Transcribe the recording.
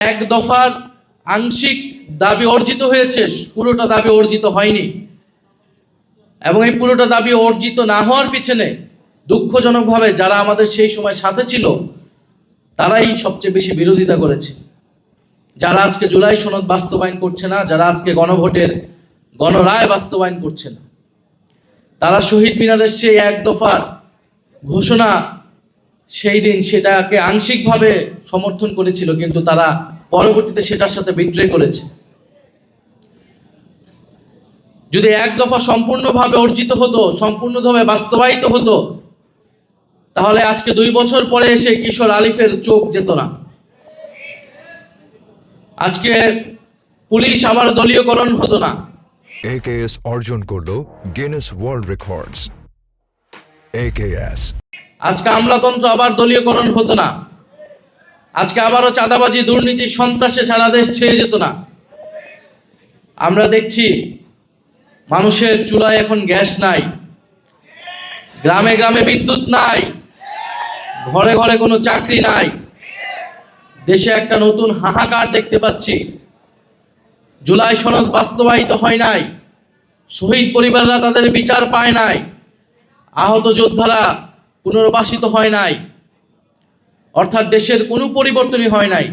এক দফার আংশিক দাবি অর্জিত হয়েছে, পুরোটা দাবি অর্জিত হয়নি। এবং এই পুরোটা দাবি অর্জিত না হওয়ার পিছনে দুঃখজনকভাবে যারা আমাদের সেই সময় সাথে ছিল তারাই সবচেয়ে বেশি বিরোধিতা করেছে। যারা আজকে জুলাই সনদ বাস্তবায়ন করছে না, যারা আজকে গণভোটের গণরায় বাস্তবায়ন করছে না, তারা শহীদ মিনারের সেই এক দফার ঘোষণা সেই দিন সেটাকে আংশিকভাবে সমর্থন করেছিল, কিন্তু তারা পরবর্তীতে সেটার সাথে বিট্রে করেছে। যদি এক দফা সম্পূর্ণভাবে অর্জিত হতো, সম্পূর্ণভাবে বাস্তবায়িত হতো, তাহলে আজকে 2 বছর পরে এসে কিশোর আলিফের চোখ যেত না। আজকে পুলিশ আবার দলীয়করণ হতো না। AKS অর্জন করলো গিনেস ওয়ার্ল্ড রেকর্ডস। AKS আজকে আমলাতন্ত্র আবার দলীয়করণ হতো না। আজকে আবারও চাঁদাবাজি, দুর্নীতি, সন্ত্রাসে সারা দেশ ছেয়ে যেত না। আমরা দেখছি মানুষের চুলায় এখন গ্যাস নাই, গ্রামে গ্রামে বিদ্যুৎ নাই, ঘরে ঘরে কোনো চাকরি নাই। দেশে একটা নতুন হাহাকার দেখতে পাচ্ছি। জুলাই সনদ বাস্তবায়িত হয় নাই, শহীদ পরিবাররা তাদের বিচার পায় নাই, আহত যোদ্ধারা পুনর্বাসিত হয় নাই, অর্থাৎ দেশের কোনো পরিবর্তনই হয় নাই।